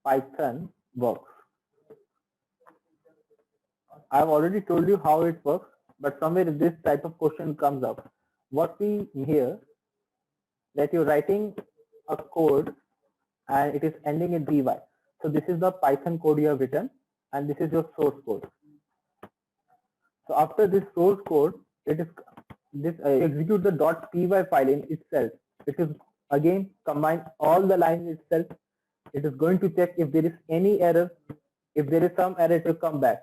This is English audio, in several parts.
Python works. I've already told you how it works, but somewhere this type of question comes up. What we hear that you're writing a code and it is ending in py. So this is the Python code you have written, and this is your source code. So after this source code, it is this execute the .py file in itself. It is again combine all the lines itself. It is going to check if there is any error. If there is some error, it will come back.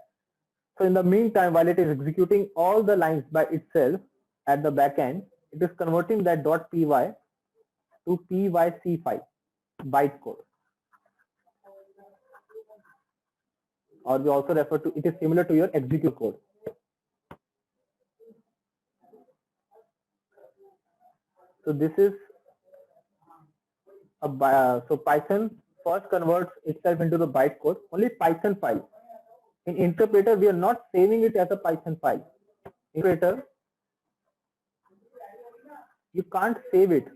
So in the meantime, while it is executing all the lines by itself at the back end, it is converting that .py to pyc file, bytecode. Or we also refer to it is similar to your execute code. So this is so Python first converts itself into the bytecode, only Python file. In interpreter, we are not saving it as a Python file. Interpreter, you can't save it.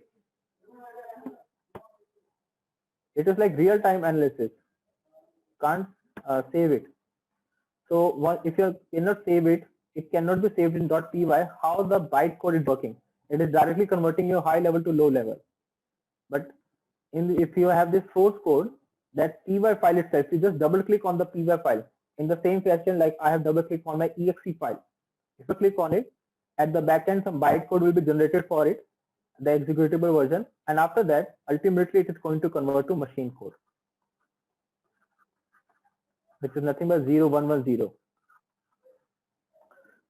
It is like real-time analysis. Can't save it. So if you cannot save it, it cannot be saved in .py. How the bytecode is working? It is directly converting your high level to low level. But if you have this source code, that py file itself, you just double click on the py file in the same fashion like I have double clicked on my exe file. If you click on it, at the back end some bytecode will be generated for it, the executable version, and after that ultimately it is going to convert to machine code, which is nothing but 0110.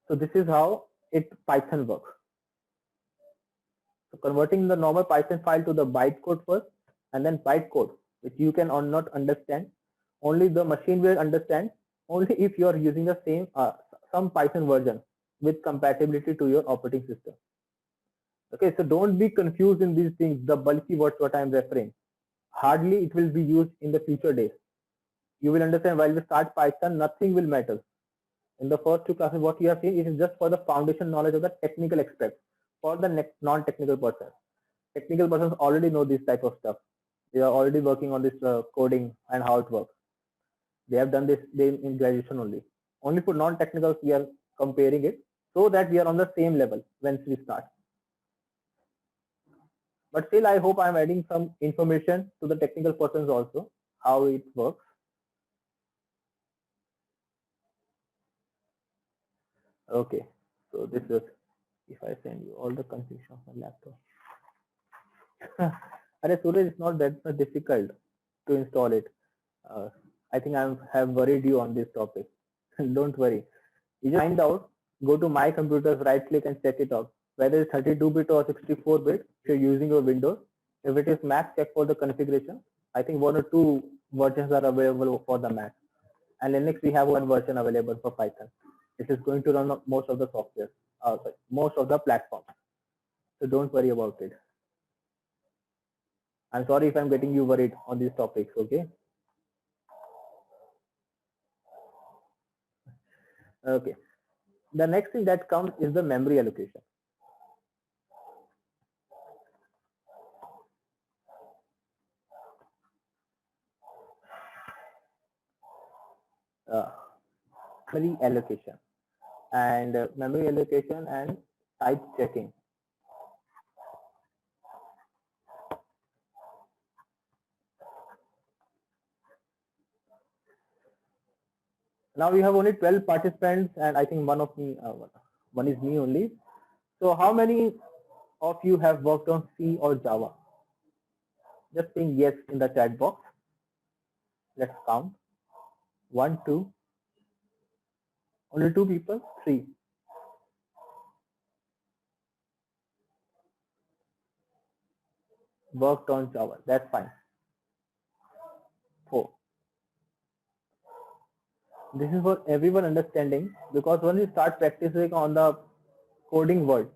So this is how Python works. So converting the normal Python file to the bytecode first, and then bytecode, which you can or not understand. Only the machine will understand only if you are using the same some Python version with compatibility to your operating system. Okay, so don't be confused in these things, the bulky words what I am referring. Hardly it will be used in the future days. You will understand while we start Python, nothing will matter. In the first two classes, what you have seen, it is just for the foundation knowledge of the technical aspect. For the non-technical person, technical persons already know this type of stuff. They are already working on this coding and how it works. They have done this in graduation only. Only for non-technicals we are comparing it so that we are on the same level once we start. But still, I hope I am adding some information to the technical persons also, how it works. Okay, so this is if I send you all the configuration of my laptop. Suraj, it's not that difficult to install it. I think I have worried you on this topic. Don't worry. You just find out, go to my computers, right click and check it out. Whether it's 32-bit or 64-bit, if you're using your Windows. If it is Mac, check for the configuration. I think 1 or 2 versions are available for the Mac. And Linux, we have 1 version available for Python. It is going to run most of the software, most of the platforms. So don't worry about it. I'm sorry if I'm getting you worried on these topics, okay? Okay. The next thing that comes is the memory allocation. Memory allocation and type checking. Now we have only 12 participants, and I think one is me only. So how many of you have worked on C or Java? Just saying yes in the chat box. Let's count. 1, 2. Only 2 people. 3. Worked on Java. That's fine. 4. This is for everyone understanding, because when you start practicing on the coding world,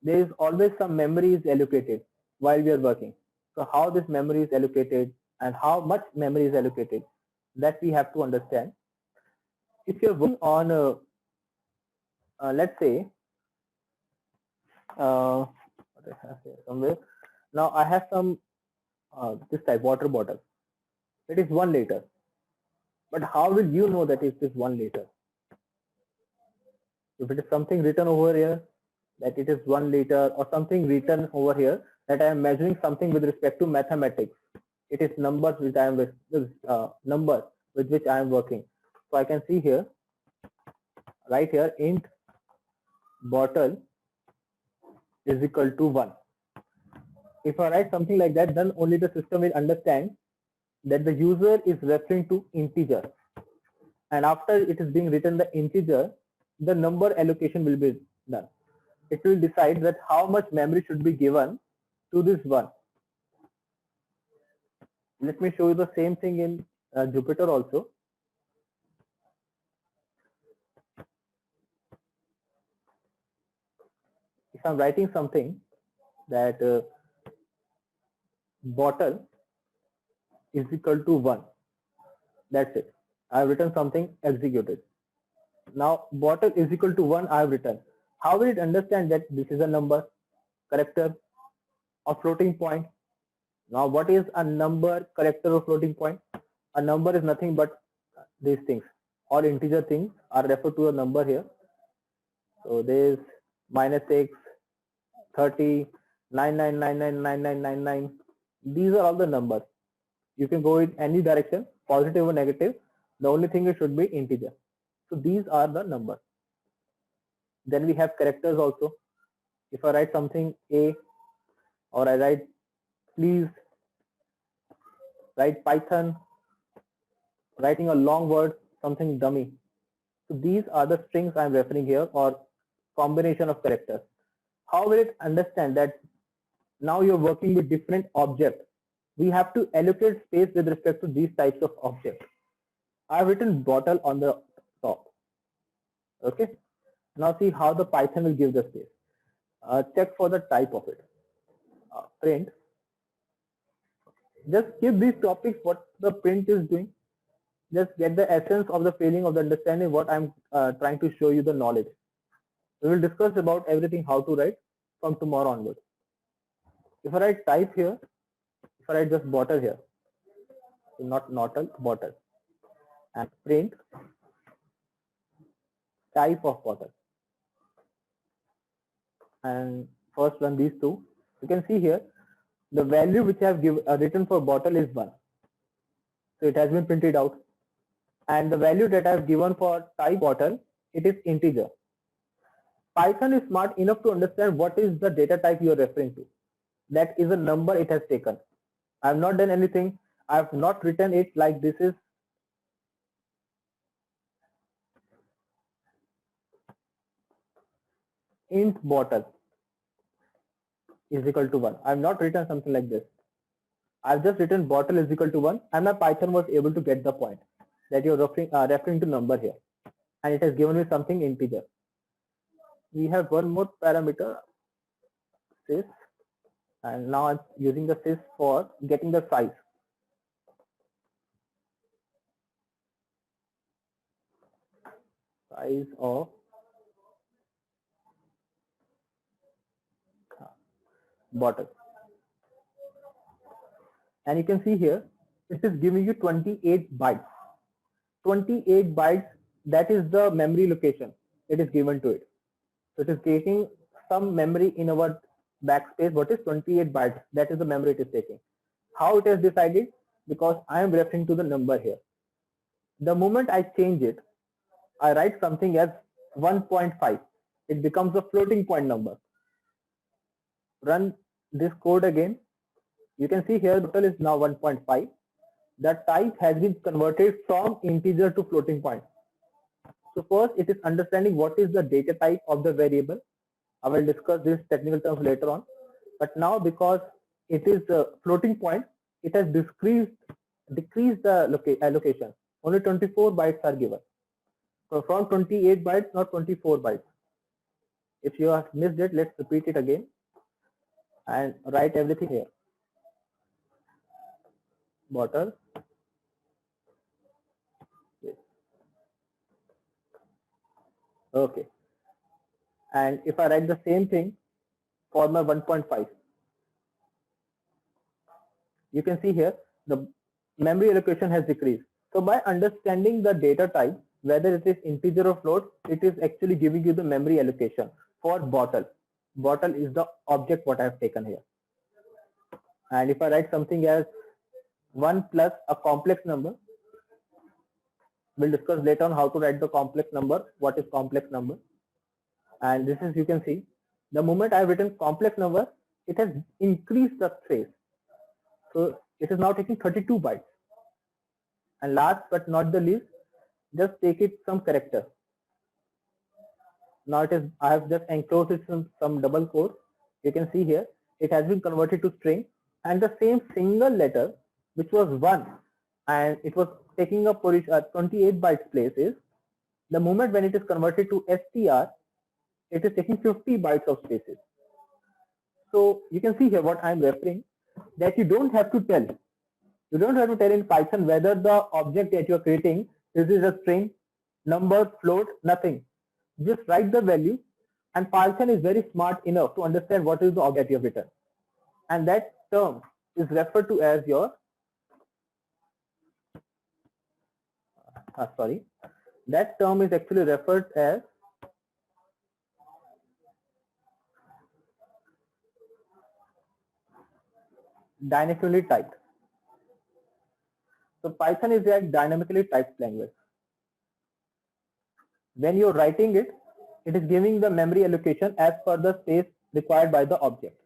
there is always some memory is allocated while we are working. So how this memory is allocated and how much memory is allocated, that we have to understand. If you're working on, let's say, what I have here somewhere. Now I have some this type water bottle. It is 1 liter. But how will you know that it is 1 liter? If it is something written over here that it is 1 liter, or something written over here that I am measuring something with respect to mathematics, it is numbers which I am numbers with which I am working. So I can see here, right here, int bottle is equal to 1. If I write something like that, then only the system will understand that the user is referring to integer, and after it is being written the integer, the number allocation will be done. It will decide that how much memory should be given to this one. Let me show you the same thing in Jupyter also. If I'm writing something that bottle is equal to 1, that's it. I've written something, executed. Now bottle is equal to 1 I've written. How will it understand that this is a number, character, or floating point? Now what is a number, character, or floating point? A number is nothing but these things. All integer things are referred to a number here. So this -6, 30, 99999999. These are all the numbers. You can go in any direction, positive or negative. The only thing it should be integer. So these are the numbers. Then we have characters also. If I write something A, or I write please write Python, writing a long word, something dummy. So these are the strings I'm referring here, or combination of characters. How will it understand that now you're working with different objects? We have to allocate space with respect to these types of objects. I've written bottle on the top. Okay. Now see how the Python will give the space. Check for the type of it. Print. Just give these topics what the print is doing. Just get the essence of the feeling of the understanding what I'm trying to show you the knowledge. We will discuss about everything how to write from tomorrow onwards. If I write type here, if I write just bottle here, not bottle, and print type of bottle, and first run these two, you can see here the value which I have written for bottle is 1. So it has been printed out, and the value that I have given for type bottle, it is integer. Python is smart enough to understand what is the data type you are referring to. That is a number it has taken. I have not done anything. I have not written it like this is int bottle is equal to 1. I have not written something like this. I have just written bottle is equal to 1, and my Python was able to get the point that you're referring to number here, and it has given me something integer. We have one more parameter, sys, and now I'm using the sys for getting the size. Size of bottle, and you can see here it is giving you 28 bytes. 28 bytes, that is the memory location it is given to it. So it is taking some memory in our backspace. What is 28 bytes? That is the memory it is taking. How it has decided? Because I am referring to the number here. The moment I change it, I write something as 1.5. It becomes a floating point number. Run this code again. You can see here total is now 1.5. The type has been converted from integer to floating point. So first it is understanding what is the data type of the variable. I will discuss this technical terms later on. But now because it is a floating point, it has decreased the allocation. Only 24 bytes are given. So from 28 bytes, not 24 bytes. If you have missed it, let's repeat it again and write everything here. Bottle. Okay. And if I write the same thing for my 1.5, you can see here the memory allocation has decreased. So by understanding the data type, whether it is integer or float, it is actually giving you the memory allocation for bottle. Bottle is the object what I have taken here. And if I write something as 1 plus a complex number, we'll discuss later on how to write the complex number, what is complex number. And this is, you can see, the moment I have written complex number, it has increased the trace. So it is now taking 32 bytes. And last but not the least, just take it some character. Now it is, I have just enclosed it some double quotes. You can see here, it has been converted to string, and the same single letter, which was 1, and it was taking up 28 bytes places. The moment when it is converted to str, it is taking 50 bytes of spaces. So you can see here what I am referring, that you don't have to tell. You don't have to tell in Python whether the object that you are creating is a string, number, float, nothing. Just write the value, and Python is very smart enough to understand what is the object you have written. And that term is referred to as your, that term is actually referred as dynamically typed. So Python is a dynamically typed language. When you're writing it, it is giving the memory allocation as per the space required by the object.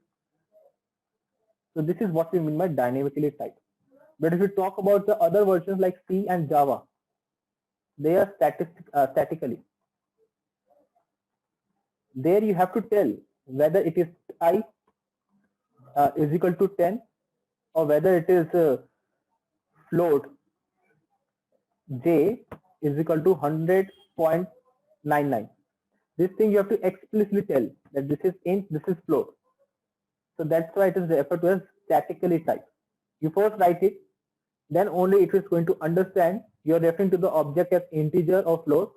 So this is what we mean by dynamically typed. But if you talk about the other versions like C and Java, they are statically. There you have to tell whether it is I is equal to 10, or whether it is float j is equal to 100.99. This thing you have to explicitly tell that this is int, this is float. So that's why it is referred to as statically typed. You first write it, then only it is going to understand you are referring to the object as integer or float,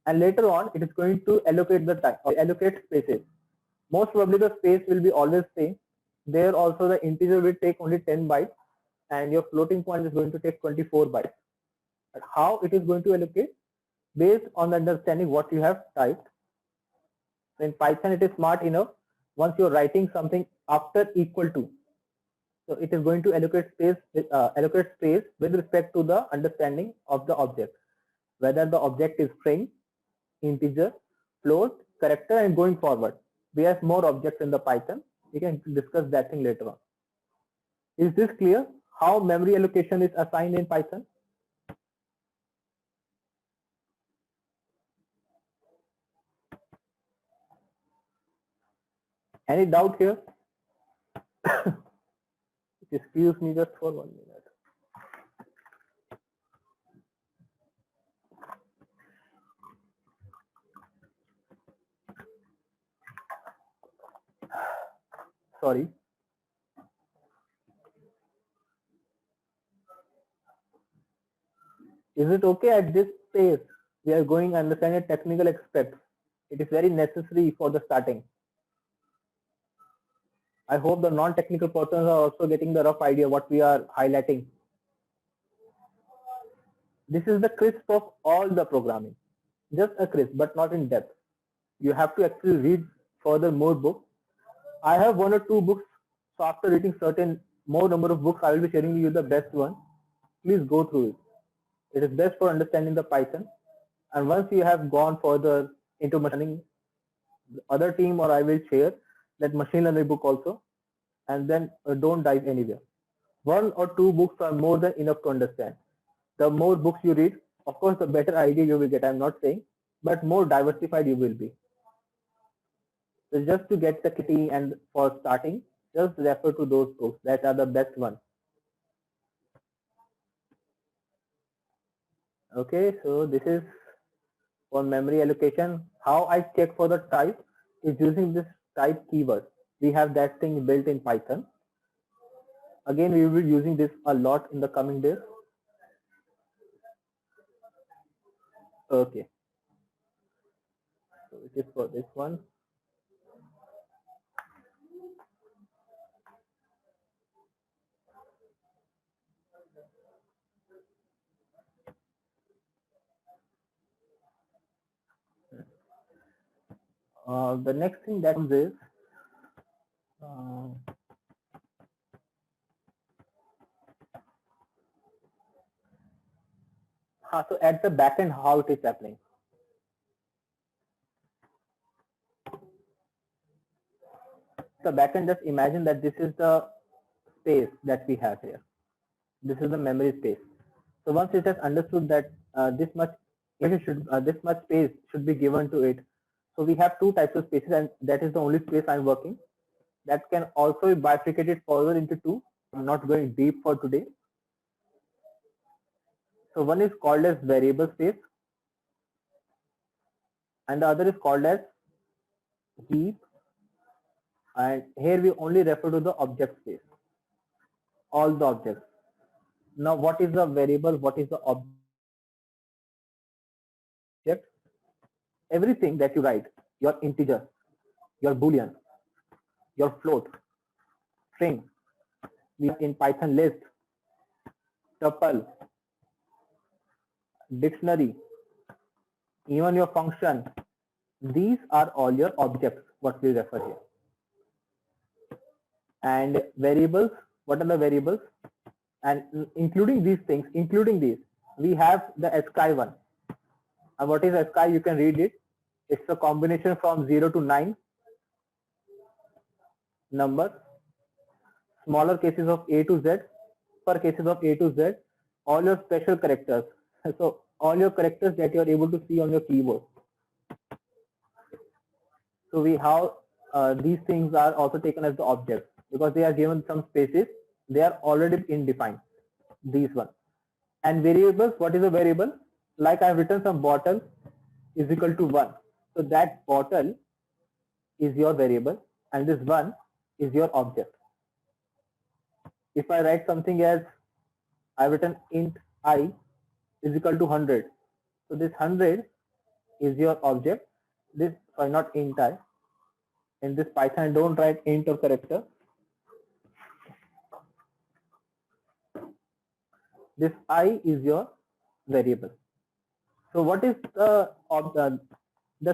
and later on it is going to allocate the time or allocate spaces. Most probably the space will be always same. There also the integer will take only 10 bytes, and your floating point is going to take 24 bytes. But how it is going to allocate? Based on the understanding what you have typed. In Python it is smart enough, once you're writing something after equal to, so it is going to allocate space with respect to the understanding of the object, whether the object is string, integer, float, character, and going forward. We have more objects in the Python. We can discuss that thing later on. Is this clear? How memory allocation is assigned in Python? Any doubt here? Excuse me just for 1 minute. Sorry. Is it okay at this pace? We are going to understand the technical aspects. It is very necessary for the starting. I hope the non-technical persons are also getting the rough idea what we are highlighting. This is the crisp of all the programming. Just a crisp, but not in depth. You have to actually read further more books. I have 1 or 2 books, so after reading certain more number of books, I will be sharing you the best one. Please go through it. It is best for understanding the Python. And once you have gone further into machine learning, the other team or I will share that machine learning book also, and then don't dive anywhere. 1 or 2 books are more than enough to understand. The more books you read, of course, the better idea you will get. I'm not saying, but more diversified you will be. So just to get the kitty and for starting, just refer to those books that are the best ones. Okay, so this is for memory allocation. How I check for the type is using this type keyword. We have that thing built in Python. Again, we will be using this a lot in the coming days. Okay. So it is for this one. The next thing that comes is so at the back end, how it is happening. The back end, just imagine that this is the space that we have here. This is the memory space. So once it has understood that this much space should be given to it. So we have two types of spaces, and that is the only space I'm working. That can also be bifurcated further into two. I'm not going deep for today. So one is called as variable space, and the other is called as heap. And here we only refer to the object space, all the objects. Now, what is the variable? What is the object? Everything that you write, your integer, your boolean, your float, string, we have in Python list, tuple, dictionary, even your function. These are all your objects, what we refer here. And variables, what are the variables? And including these things, we have the ASCII one. And what is ASCII? You can read it. It's a combination from 0 to 9 numbers, smaller cases of A to Z, upper cases of A to Z, all your special characters. So all your characters that you are able to see on your keyboard. So we have these things are also taken as the objects because they are given some spaces. They are already indefined. These one. And variables, what is a variable? Like I have written some bottle is equal to 1. So that bottle is your variable and this 1 is your object. If I write something as I have written int I is equal to 100. So this 100 is your object. This, sorry, not int I. In this Python, don't write int or character. This I is your variable. So what is the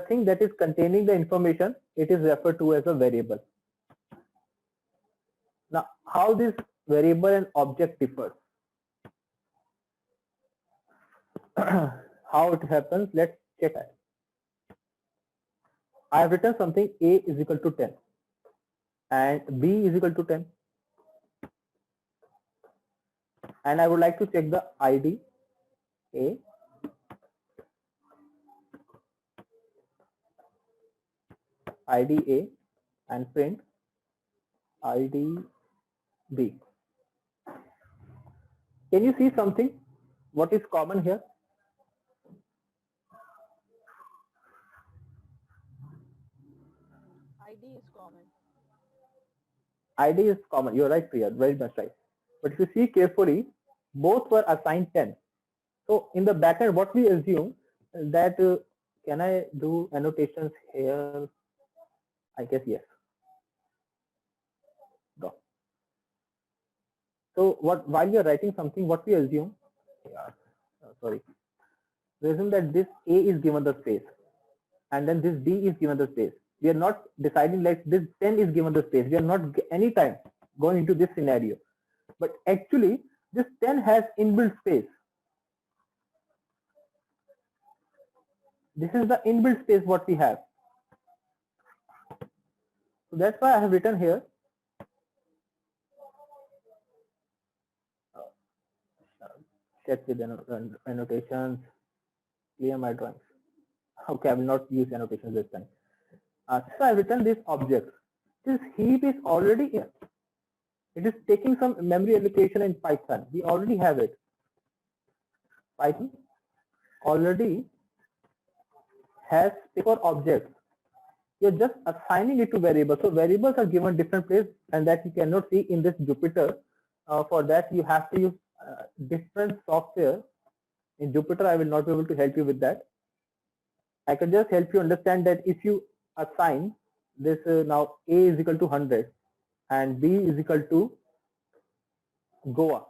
thing that is containing the information? It is referred to as a variable. Now, how this variable and object differs? How it happens? Let's check that. I have written something A is equal to 10 and B is equal to 10. And I would like to check the ID A, ID A and print ID B. Can you see something? What is common here? ID is common. ID is common. You're right, Priya. Very much right. But if you see carefully, both were assigned 10. So in the backend, what we assume that can I do annotations here? I guess yes. Go. So what while you're writing something, what we assume? Sorry. We assume that this A is given the space, and then this B is given the space. We are not deciding like this 10 is given the space. We are not any time going into this scenario. But actually, this 10 has inbuilt space. This is the inbuilt space what we have. So that's why I have written here. Check with annotations. Clear my drawings. Okay, I will not use annotations this time. So I have written this object. This heap is already here. It is taking some memory allocation in Python. We already have it. Python already has paper objects. You're just assigning it to variables. So variables are given different place, and that you cannot see in this Jupyter. For that, you have to use different software. In Jupyter, I will not be able to help you with that. I can just help you understand that if you assign this now A is equal to 100 and B is equal to Goa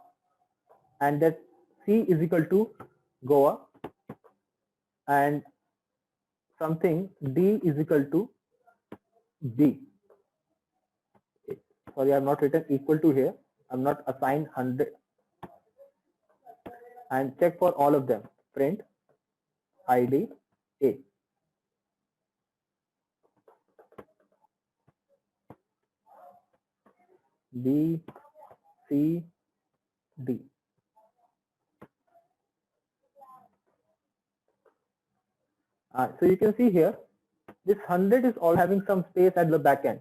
and that C is equal to Goa and something D is equal to B. Sorry, I have not written equal to here. I'm not assigned 100. And check for all of them. Print ID A. B, C, D. So you can see here, this 100 is all having some space at the back end.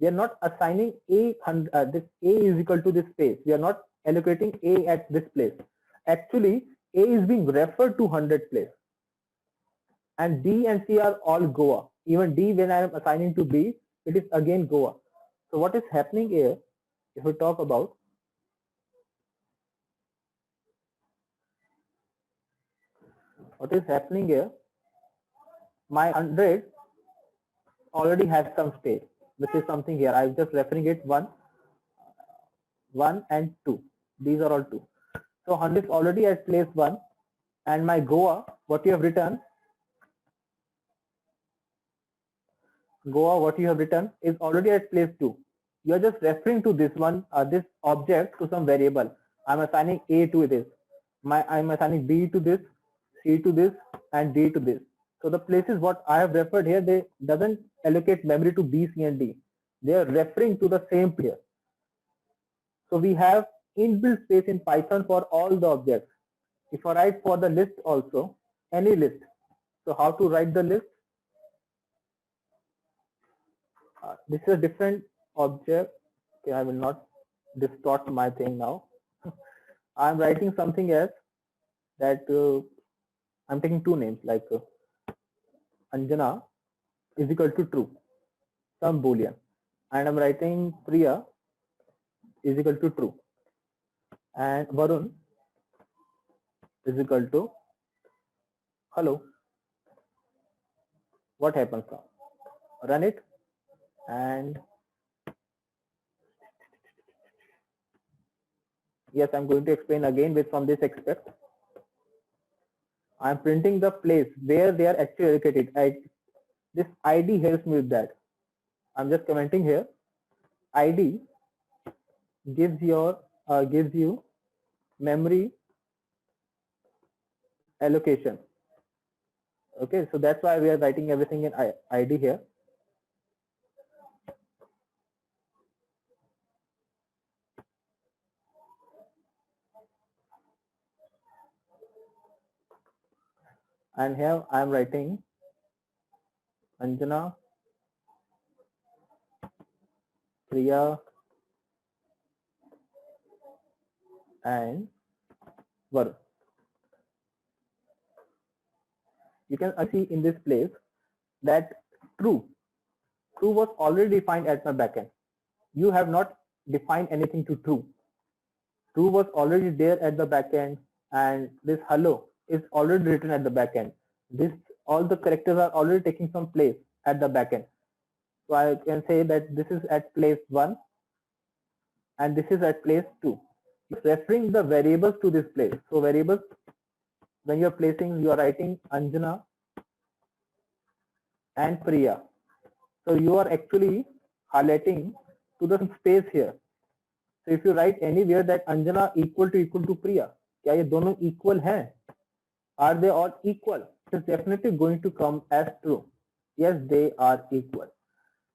We are not assigning this A is equal to this space. We are not allocating A at this place. Actually, A is being referred to 100 place. And B and C are all Goa. Even D, when I am assigning to B, it is again Goa. So what is happening here, if we talk about, what is happening here, my 100 already has some space, which is something here. I'm just referring it 1 and 2. These are all 2. So 100 is already at place 1, and my Goa, what you have written, Goa, what you have written is already at place 2. You are just referring to this one, this object to some variable. I'm assigning A to this. I'm assigning B to this, C to this, and D to this. So the places what I have referred here, they doesn't allocate memory to B, C, and D. They are referring to the same player. So we have inbuilt space in Python for all the objects. If I write for the list also, any list. So how to write the list? This is a different object. Okay, I will not distort my thing now. I'm writing something else that I'm taking 2 names like Anjana is equal to true, some boolean, and I'm writing Priya is equal to true, and Varun is equal to hello. What happens now? Run it, and yes, I'm going to explain again with from this expect. I'm printing the place where they are actually allocated. This ID helps me with that. I'm just commenting here. ID gives you memory allocation. Okay, so that's why we are writing everything in ID here. And here I am writing Anjana, Priya, and Varun. You can see in this place that true was already defined at my backend. You have not defined anything to true. True was already there at the backend, and this hello is already written at the backend. This all the characters are already taking some place at the backend. So I can say that this is at place 1 and this is at place 2. Referring the variables to this place. So variables, when you are placing, you are writing Anjana and Priya. So you are actually highlighting to the space here. So if you write anywhere that Anjana equal to Priya, क्या ये दोनों equal हैं? Are they all equal? It is definitely going to come as true. Yes, they are equal.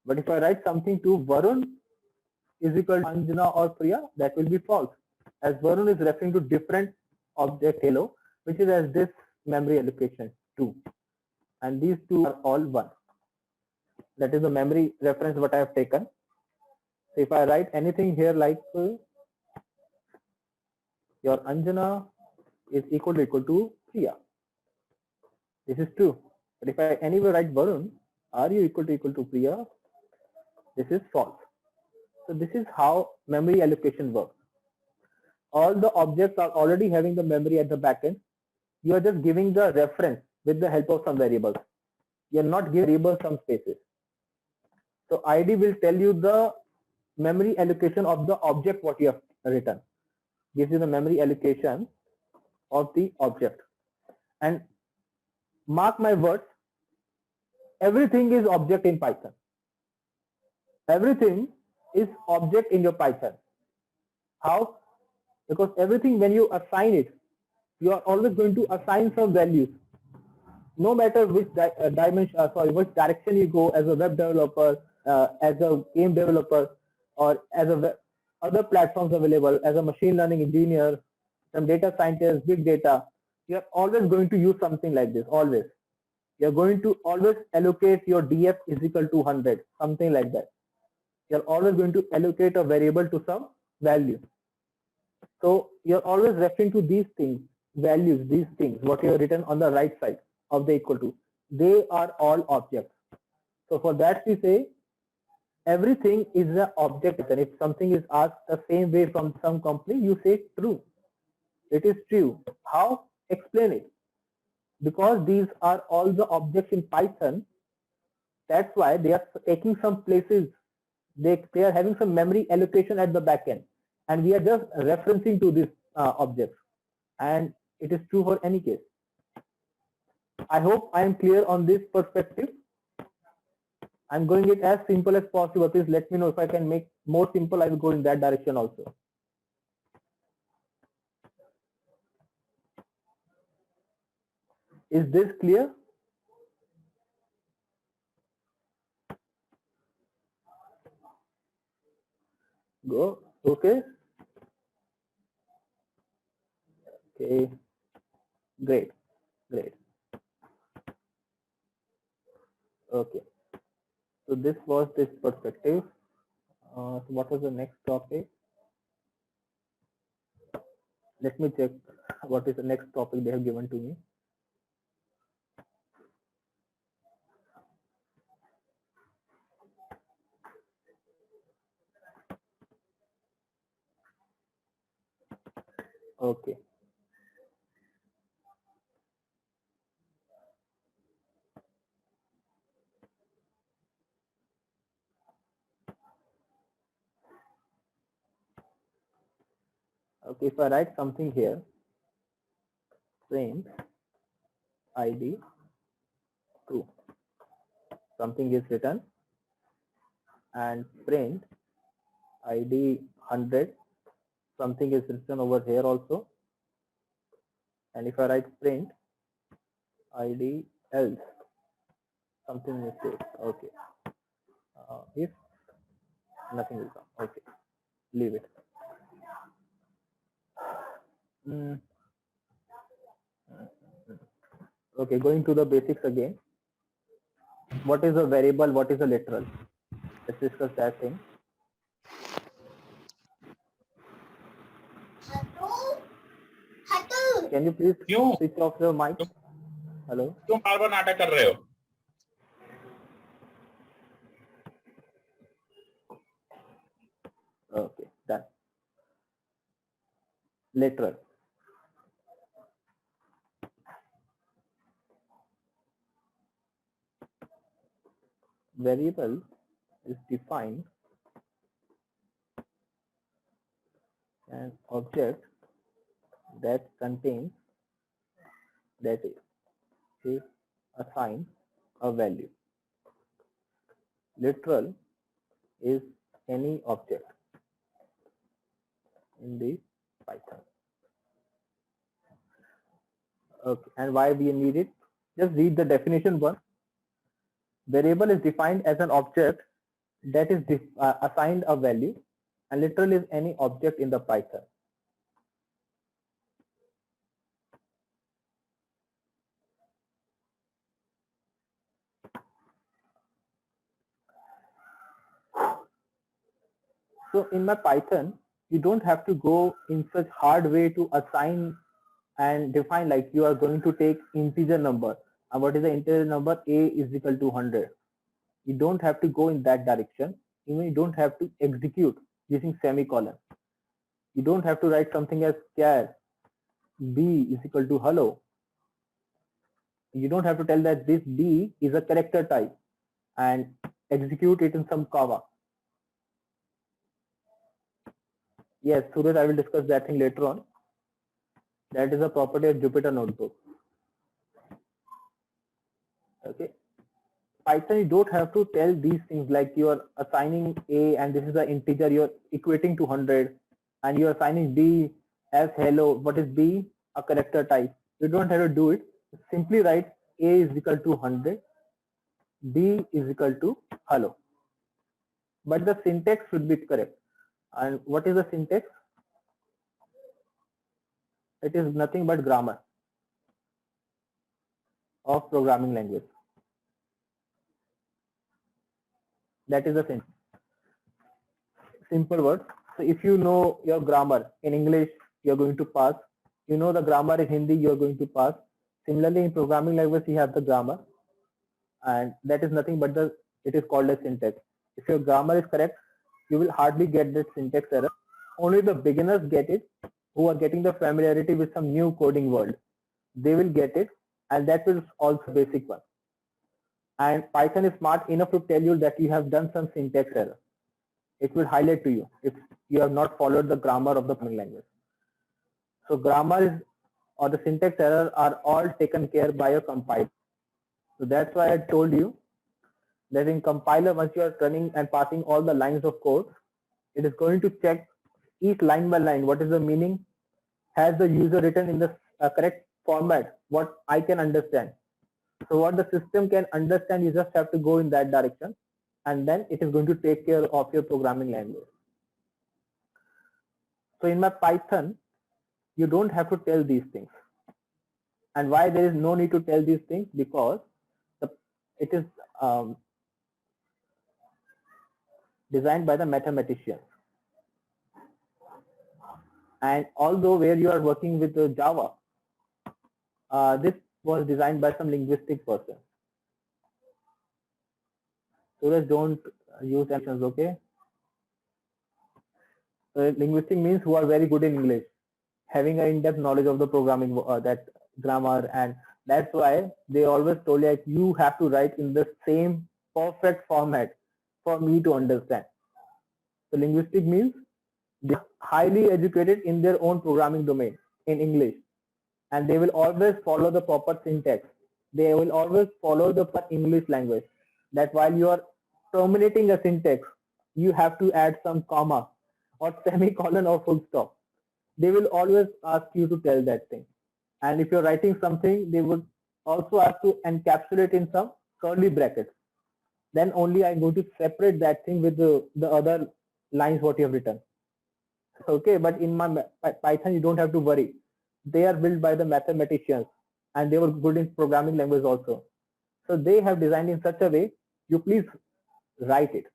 But if I write something to Varun is equal to Anjana or Priya, that will be false, as Varun is referring to different object hello, which is as this memory allocation 2, and these 2 are all 1. That is the memory reference what I have taken. So if I write anything here like your Anjana is equal to Priya, this is true. But if I anywhere write Varun, are you equal to Priya? This is false. So this is how memory allocation works. All the objects are already having the memory at the backend. You are just giving the reference with the help of some variables. You are not giving variables some spaces. So ID will tell you the memory allocation of the object what you have written. Gives you the memory allocation of the object. And mark my words, everything is object in Python. everything is object in your Python. How? Because everything, when you assign it, you are always going to assign some values, no matter which which direction you go, as a web developer, as a game developer, or as a other platforms available, as a machine learning engineer, some data scientist, big data. You are always going to use something like this. Always, you are going to always allocate your df is equal to 100, something like that. You are always going to allocate a variable to some value. So you're always referring to these things, values, these things, what you have written on the right side of the equal to. They are all objects. So for that we say everything is an object. And if something is asked the same way from some company, you say true. It is true. How? Explain it. Because these are all the objects in Python, that's why they are taking some places. They are having some memory allocation at the back end. And we are just referencing to these objects. And it is true for any case. I hope I am clear on this perspective. I'm going it as simple as possible. Please let me know if I can make more simple. I will go in that direction also. Is this clear? Go. Okay. Okay. Great. Great. Okay. So this was this perspective. So what was the next topic? Let me check what is the next topic they have given to me. Okay. Okay, if I write something here, print id true, something is written, and print id 100, something is written over here also, and if I write print id else, something mistake. Okay. If nothing will come, okay, leave it. Okay, going to the basics again. What is a variable? What is a literal? Let's discuss that thing. Can you please switch off your mic? Hello? क्यों बार बार नाटक कर रहे हो? Okay, done. Literal. Variable is defined an object that contains, that is assigned a value. Literal is any object in the Python. Okay, and why we need it? Just read the definition one. Variable is defined as an object that is assigned a value, and literal is any object in the Python. So in my Python, you don't have to go in such hard way to assign and define, like you are going to take integer number. And what is the integer number? A is equal to 100. You don't have to go in that direction. Even you don't have to execute using semicolon. You don't have to write something as char b is equal to hello. You don't have to tell that this b is a character type and execute it in some comma. Yes, Suraj, I will discuss that thing later on. That is a property of Jupyter Notebook. Okay. Python, you don't have to tell these things like you are assigning A and this is an integer, you're equating to 100, and you're assigning B as hello. What is B? A character type. You don't have to do it. Simply write A is equal to 100, B is equal to hello. But the syntax should be correct. And what is the syntax? It is nothing but grammar of programming language. That is the syntax. Simple word. So if you know your grammar in English, you're going to pass. You know the grammar in Hindi, you're going to pass. Similarly, in programming language, you have the grammar, and that is nothing but it is called a syntax. If your grammar is correct, you will hardly get that syntax error. Only the beginners get it, who are getting the familiarity with some new coding world. They will get it, and that is also basic one. And Python is smart enough to tell you that you have done some syntax error. It will highlight to you if you have not followed the grammar of the programming language. So grammar is, or the syntax error are all taken care by a compiler. So that's why I told you that in compiler, once you are running and passing all the lines of code, it is going to check each line by line. What is the meaning? Has the user written in the correct format? What I can understand. So what the system can understand, you just have to go in that direction, and then it is going to take care of your programming language. So in my Python, you don't have to tell these things. And why there is no need to tell these things? Because it is designed by the mathematicians. And although where you are working with the Java, this was designed by some linguistic person. So let's don't use actions, okay? So linguistic means who are very good in English, having an in-depth knowledge of the programming, that grammar, and that's why they always told like you have to write in the same perfect format for me to understand. So linguistic means they are highly educated in their own programming domain in English, and they will always follow the proper syntax. They will always follow the English language. That while you are terminating a syntax, you have to add some comma or semicolon or full stop. They will always ask you to tell that thing. And if you're writing something, they would also ask to encapsulate in some curly brackets. Then only I'm going to separate that thing with the other lines what you have written. Okay, but in my Python, you don't have to worry. They are built by the mathematicians, and they were good in programming language also. So they have designed in such a way, you please write it,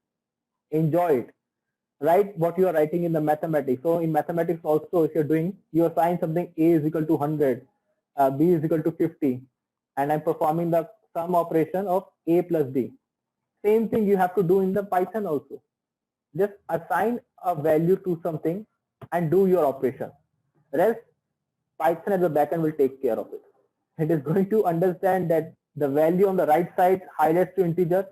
enjoy it. Write what you are writing in the mathematics. So in mathematics also, if you're doing, you assign something A is equal to 100, B is equal to 50, and I'm performing the sum operation of A plus B. Same thing you have to do in the Python also. Just assign a value to something and do your operation. Rest, Python at the backend will take care of it. It is going to understand that the value on the right side highlights to integer.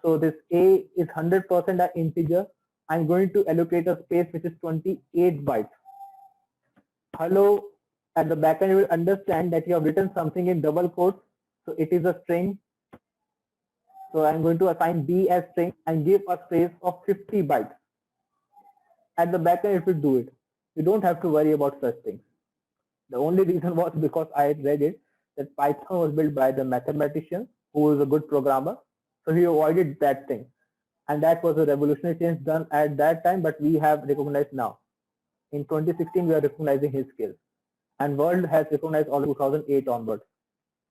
So this A is 100% an integer. I'm going to allocate a space which is 28 bytes. Hello, at the backend you will understand that you have written something in double quotes. So it is a string. So I'm going to assign B as string and give a space of 50 bytes. At the backend it will do it. You don't have to worry about such things. The only reason was because I read it that Python was built by the mathematician who is a good programmer. So he avoided that thing. And that was a revolutionary change done at that time, but we have recognized now. In 2016, we are recognizing his skills. And world has recognized all 2008 onwards,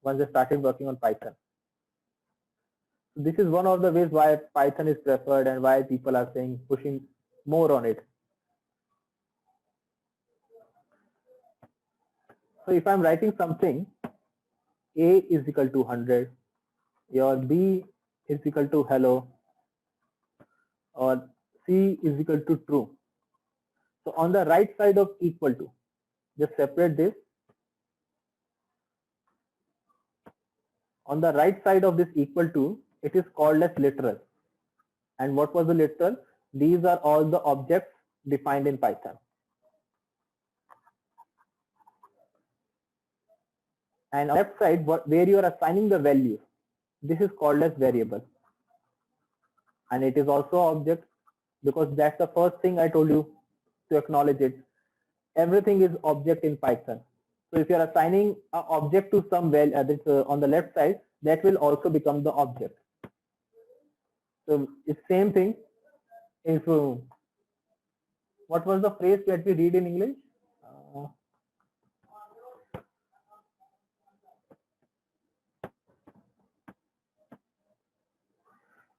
once they started working on Python. So this is one of the ways why Python is preferred and why people are saying pushing more on it. So if I'm writing something, A is equal to 100, your B is equal to hello, or C is equal to true. So on the right side of equal to, just separate this. On the right side of this equal to, it is called as literal. And what was the literal? These are all the objects defined in Python. And on the left side, where you are assigning the values, this is called as variable, and it is also object because that's the first thing I told you to acknowledge it. Everything is object in Python. So if you are assigning an object to some value on the left side, that will also become the object. So it's same thing. If what was the phrase that we read in English?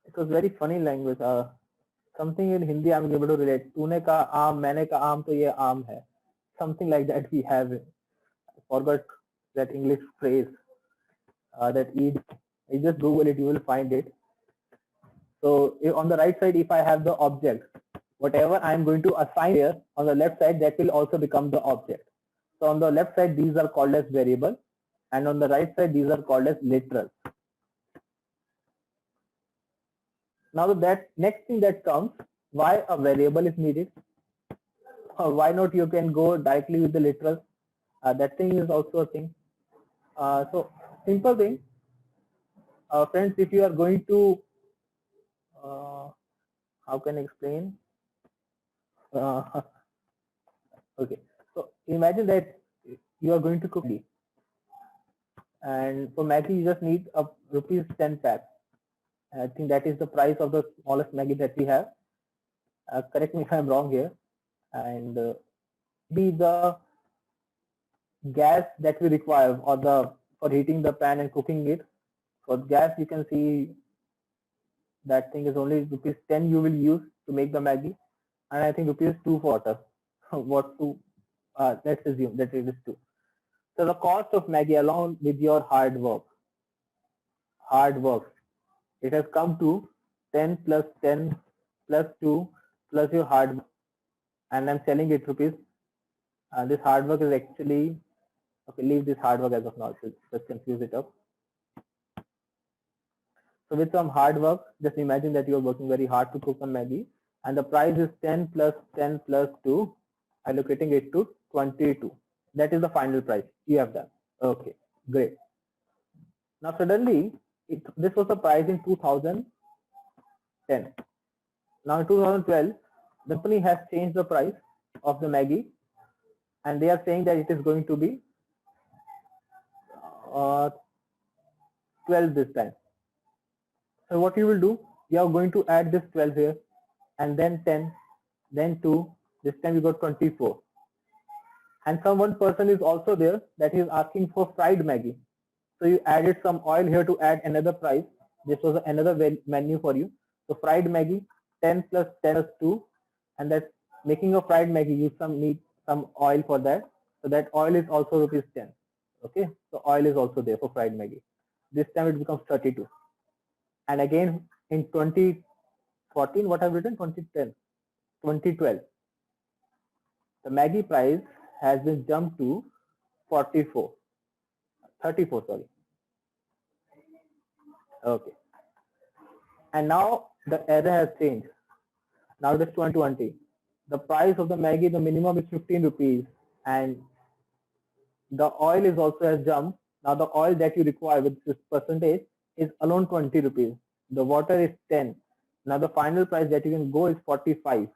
It was very funny language. Something in Hindi I'm able to relate. तूने कहा आम, मैंने कहा आम, तो ये आम है. Something like that we have. I forgot that English phrase. That you just Google it, you will find it. So on the right side, if I have the object, whatever I am going to assign here on the left side, that will also become the object. So on the left side, these are called as variable, and on the right side, these are called as literals. Now that next thing that comes, why a variable is needed? Why not you can go directly with the literals? That thing is also a thing. So simple thing, friends, if you are going to, how can I explain? Okay, so imagine that you are going to cook Maggi, and for Maggi you just need a rupees 10 pack. I think that is the price of the smallest Maggi that we have. Correct me if I'm wrong here. And be the gas that we require, or the for heating the pan and cooking it. For gas, you can see that thing is only rupees 10 you will use to make the Maggi, and I think rupees 2 for water. What to? Let's assume that it is 2. So the cost of Maggi along with your hard work, it has come to 10 plus 10 plus 2 plus your hard work, and I'm selling it rupees. This hard work is actually, okay, leave this hard work as of now, so just confuse it up. So with some hard work, just imagine that you are working very hard to cook a Maggi, and the price is 10 plus 10 plus 2, allocating it to 22. That is the final price you have done. Okay, great. Now suddenly, this was the price in 2010. Now in 2012, the company has changed the price of the Maggi, and they are saying that it is going to be 12 this time. So what you will do, you are going to add this 12 here, and then 10, then 2, this time you got 24. And one person is also there that is asking for fried Maggi. So you added some oil here to add another price. This was another menu for you. So fried Maggi, 10 plus 10 plus 2, and that's making a fried Maggi, you need some oil for that. So that oil is also rupees 10. Okay, so oil is also there for fried Maggi. This time it becomes 32. And again in 2014, what I've written, 2010, 2012, the Maggi price has been jumped to 34, sorry. Okay. And now the era has changed. Now it is 2020. The price of the Maggi, the minimum is 15 rupees, and the oil is also has jumped. Now the oil that you require with this percentage is alone 20 rupees. The water is 10. Now the final price that you can go is 45.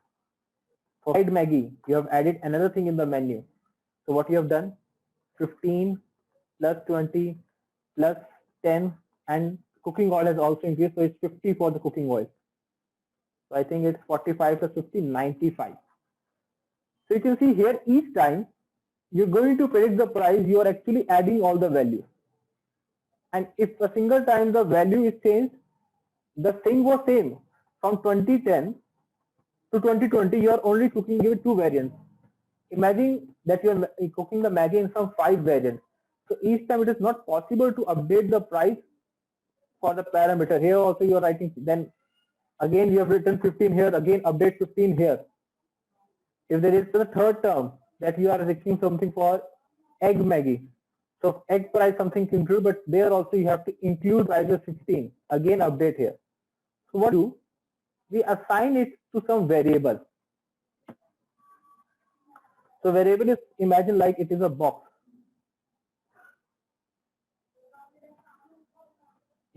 For fried Maggi, you have added another thing in the menu. So what you have done, 15 plus 20 plus 10, and cooking oil has also increased, so it's 50 for the cooking oil. So I think it's 45 plus 50, 95. So you can see here, each time you're going to predict the price, you are actually adding all the values. And if a single time the value is changed, the thing was same. From 2010 to 2020, you are only cooking with 2 variants. Imagine that you are cooking the Maggi in some 5 variants. So each time it is not possible to update the price for the parameter. Here also you are writing, then again you have written 15 here, again update 15 here. If there is the third term that you are reaching something for egg Maggi, so egg price something to include, but there also you have to include price of 15, again update here. So what do we assign it to some variable? So variable is, imagine like it is a box.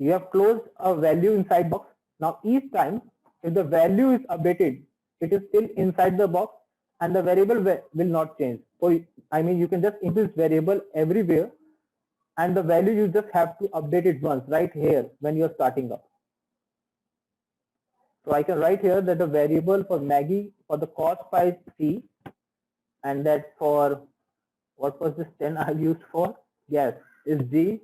You have closed a value inside box. Now each time if the value is updated, it is still inside the box and the variable will not change. So I mean you can just increase variable everywhere and the value you just have to update it once right here when you're starting up. So I can write here that the variable for Maggie for the cost price C, and that for what was this 10 I've used for gas is G,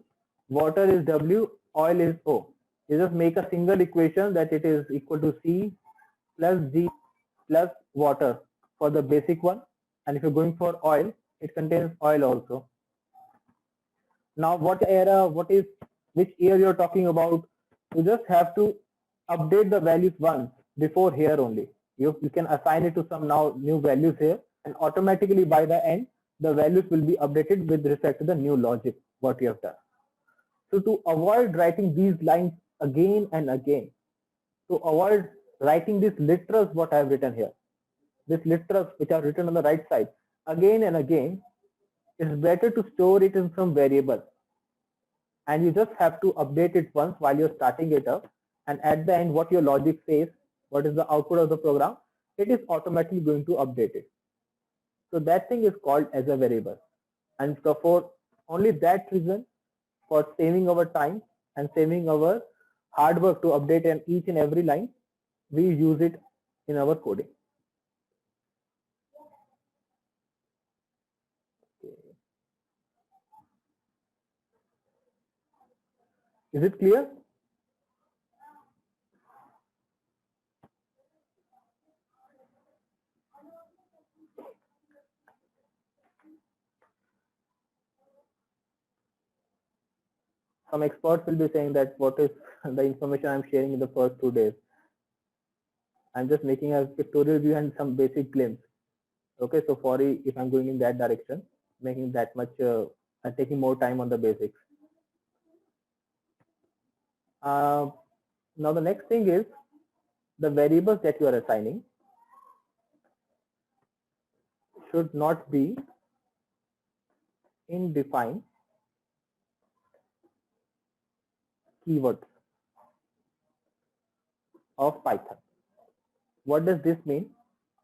water is W, oil is O. You just make a single equation that it is equal to C plus G plus water for the basic one, and if you're going for oil, it contains oil also. Now which year you're talking about, you just have to update the values once before here only. You can assign it to some now new values here, and automatically by the end the values will be updated with respect to the new logic what you have done. So to avoid writing these lines again and again, to avoid writing these literals what I have written here, these literals which are written on the right side again and again, it's better to store it in some variable, and you just have to update it once while you're starting it up, and at the end what your logic says, what is the output of the program, it is automatically going to update it. So that thing is called as a variable, and so for only that reason, for saving our time and saving our hard work to update each and every line, we use it in our coding. Is it clear? Some experts will be saying that what is the information I'm sharing in the first 2 days. I'm just making a pictorial view and some basic glimpse. Okay, so sorry if I'm going in that direction, making that much and taking more time on the basics. Now the next thing is the variables that you are assigning should not be in defined keywords of Python. What does this mean?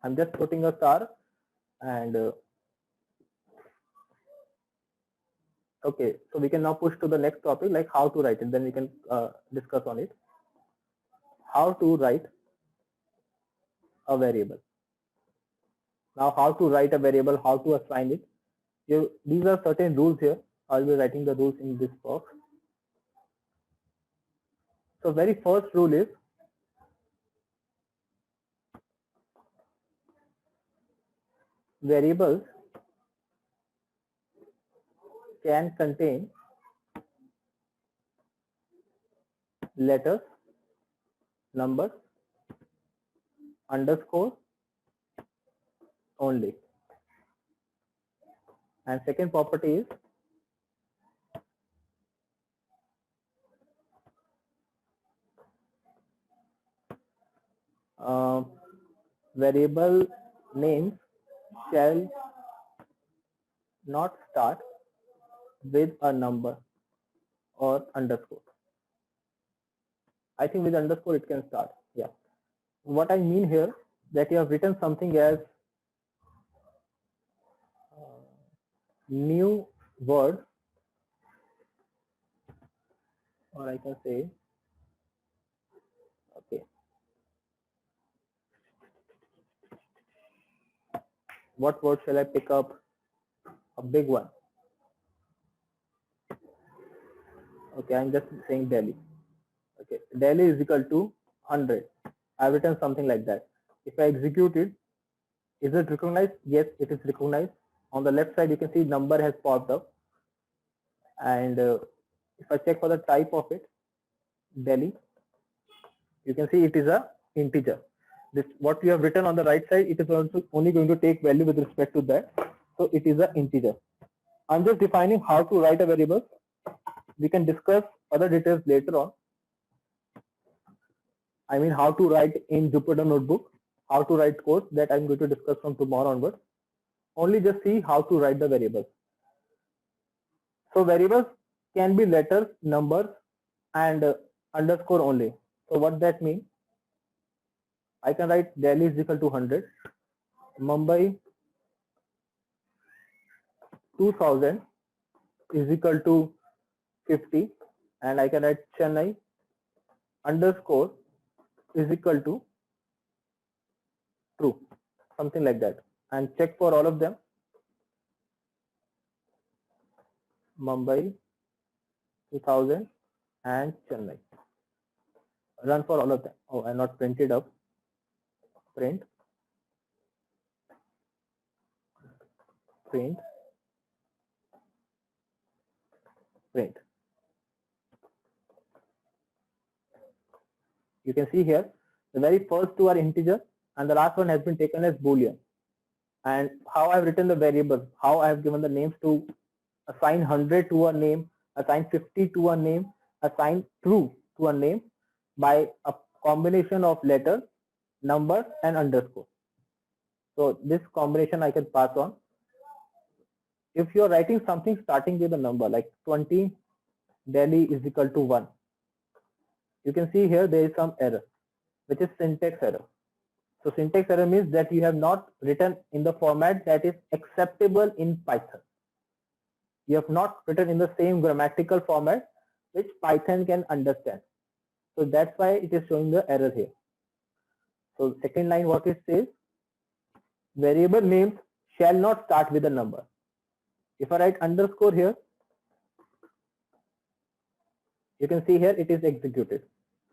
I'm just putting a star and okay, so we can now push to the next topic, like how to write it, then we can discuss on it. How to write a variable. Now how to write a variable, how to assign it. These are certain rules here. I'll be writing the rules in this box. So very first rule is variables can contain letters, numbers, underscore only. And second property is variable names shall not start with a number or underscore. I think with underscore it can start. Yeah. What I mean here, that you have written something as new word, or I can say, okay, what word shall I pick up? A big one. Okay, I'm just saying Delhi. Okay, Delhi is equal to 100. I've written something like that. If I execute it, is it recognized? Yes, it is recognized. On the left side, you can see number has popped up. And if I check for the type of it, Delhi, you can see it is a integer. This what you have written on the right side, it is also only going to take value with respect to that. So it is an integer. I'm just defining how to write a variable. We can discuss other details later on. I mean how to write in Jupyter Notebook, how to write code, that I'm going to discuss from tomorrow onwards. Only just see how to write the variables. So variables can be letters, numbers, and underscore only. So what that means? I can write Delhi is equal to 100, Mumbai 2000 is equal to 50, and I can write Chennai underscore is equal to true, something like that, and check for all of them. Mumbai 2000 and Chennai. Run for all of them. Oh, I not printed up. Print. Print. Print. You can see here the very first two are integer and the last one has been taken as boolean. And how I've written the variables, how I've given the names to assign 100 to a name, assign 50 to a name, assign true to a name by a combination of letters, numbers and underscore. So this combination I can pass on. If you're writing something starting with a number like 20, Delhi is equal to 1. You can see here there is some error, which is syntax error. So syntax error means that you have not written in the format that is acceptable in Python. You have not written in the same grammatical format which Python can understand. So that's why it is showing the error here. So second line what it says, variable names shall not start with a number. If I write underscore here, you can see here it is executed.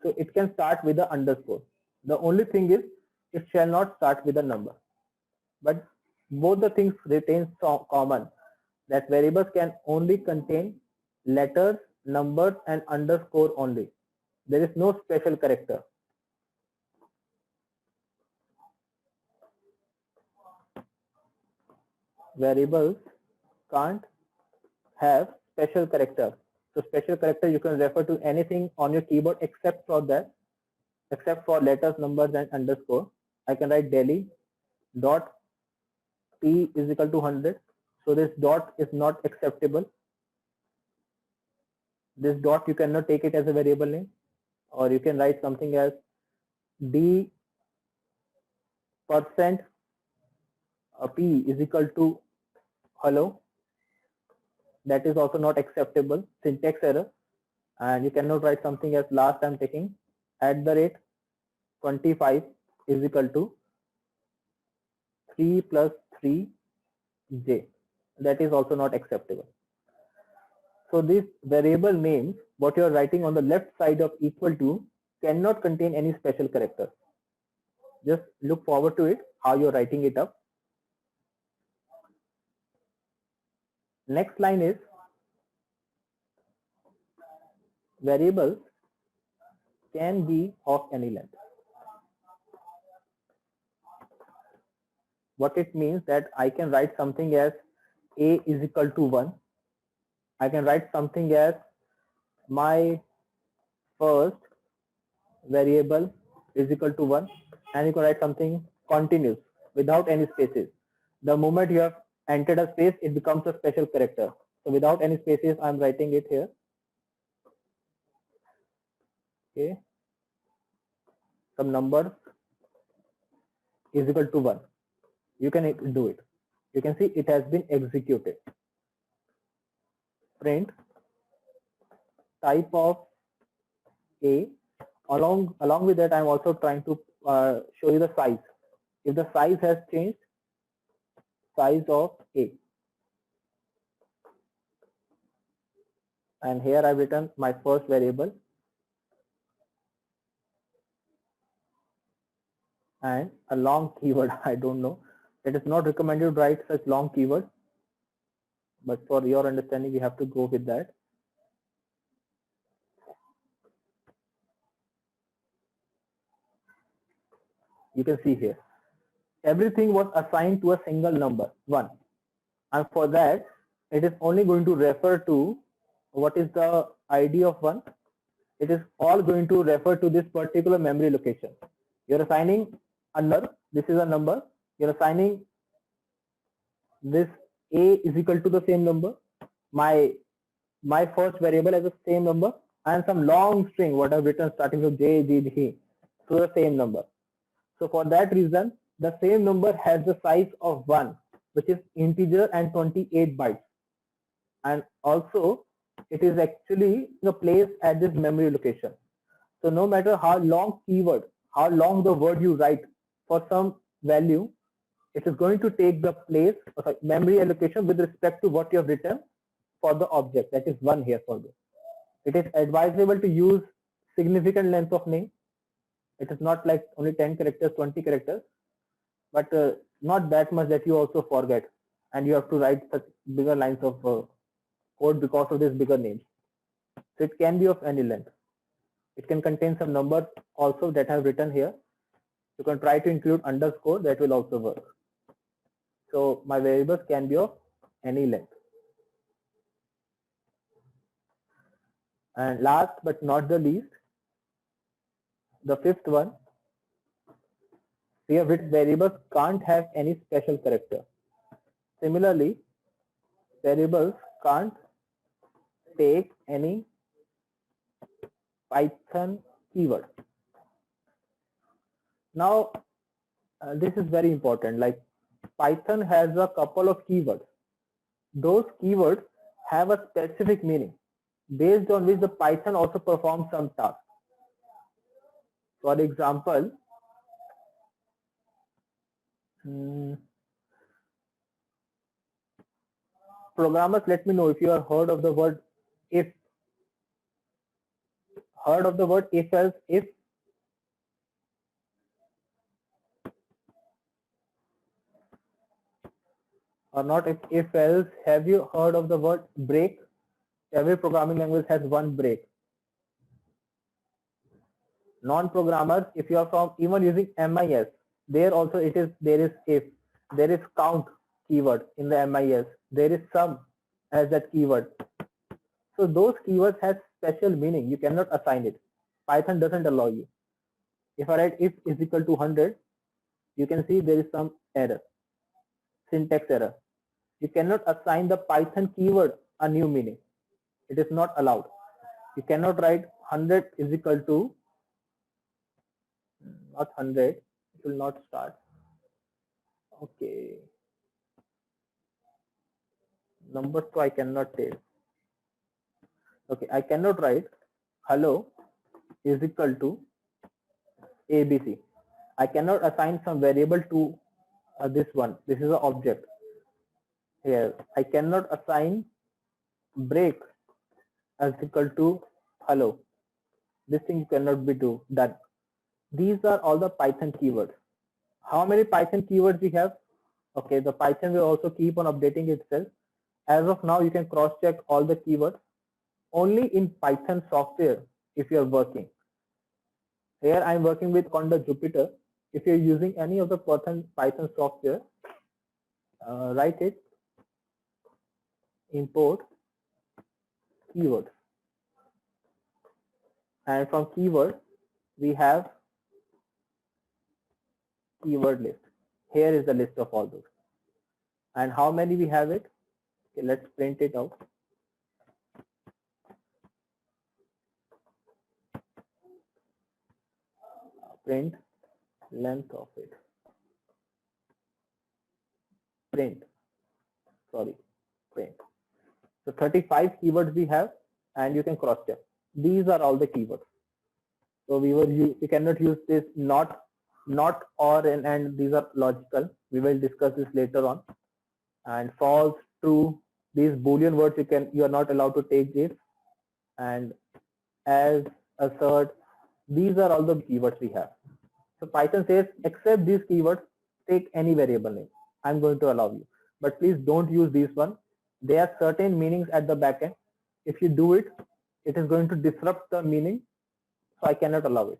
So it can start with the underscore. The only thing is it shall not start with a number. But both the things retain common, that variables can only contain letters, numbers and underscore only. There is no special character. Variables can't have special character. So special character you can refer to anything on your keyboard except for that, except for letters, numbers and underscore. I can write Delhi dot P is equal to 100. So this dot is not acceptable. This dot you cannot take it as a variable name, or you can write something as D percent P is equal to hello. That is also not acceptable, syntax error. And you cannot write something as last I'm taking @ 25 is equal to 3 plus 3j. That is also not acceptable. So these variable names, what you are writing on the left side of equal to, cannot contain any special character. Just look forward to it, how you're writing it up. Next line is variables can be of any length. What it means that I can write something as a is equal to 1. I can write something as my first variable is equal to 1, and you can write something continuous without any spaces. The moment you have entered a space, it becomes a special character. So without any spaces, I'm writing it here. Okay. Some numbers is equal to 1. You can do it. You can see it has been executed. Print type of A. Along with that, I'm also trying to show you the size. If the size has changed, size of A. And here I've written my first variable and a long keyword. I don't know. It is not recommended to write such long keywords, but for your understanding, we have to go with that. You can see here, everything was assigned to a single number, 1. And for that, it is only going to refer to what is the ID of 1. It is all going to refer to this particular memory location. You're assigning a number. This is a number. You're assigning this A is equal to the same number. My first variable has the same number. and some long string what I've written starting with J, G, G to the same number. So for that reason, the same number has the size of 1, which is integer and 28 bytes. And also it is actually placed at this memory location. So no matter how long keyword, how long the word you write for some value, it is going to take the place of memory allocation with respect to what you have written for the object, that is 1 here for this. It is advisable to use significant length of name. It is not like only 10 characters, 20 characters, but not that much that you also forget and you have to write such bigger lines of code because of this bigger names. So it can be of any length. It can contain some numbers also that I have written here. You can try to include underscore, that will also work. So my variables can be of any length. And last but not the least, the fifth one, we have written variables can't have any special character. Similarly, variables can't take any Python keyword. Now, this is very important. Like Python has a couple of keywords. Those keywords have a specific meaning based on which the Python also performs some tasks. For example, programmers, let me know if you have heard of the word if. Heard of the word if else if? Or not if else? Have you heard of the word break? Every programming language has one break. Non-programmers, if you are from even using MIS, there also there is if, there is count keyword in the MIS, there is sum as that keyword. So those keywords have special meaning. You cannot assign it. Python doesn't allow you. If I write if is equal to 100, you can see there is some error, syntax error. You cannot assign the Python keyword a new meaning. It is not allowed. You cannot write 100 is equal to, not 100, it will not start. Okay. Numbers so I cannot take. Okay, I cannot write hello is equal to ABC. I cannot assign some variable to this one. This is an object. Here, I cannot assign break as equal to hello. This thing cannot be done. These are all the Python keywords. How many Python keywords we have? Okay, the Python will also keep on updating itself. As of now, you can cross check all the keywords only in Python software if you are working. Here I am working with Conda Jupyter. If you are using any of the Python software, write it, import keywords, and from keyword we have keyword list. Here is the list of all those, and how many we have it. Okay, let's print it out. Print length of it. Print. So 35 keywords we have, and you can cross check. These are all the keywords. So we cannot use this not, or, and these are logical. We will discuss this later on. And false, true, these Boolean words you are not allowed to take this. And as, assert, these are all the keywords we have. So Python says except these keywords, take any variable name. I'm going to allow you, but please don't use these one. There are certain meanings at the back end. If you do it, it is going to disrupt the meaning. So I cannot allow it.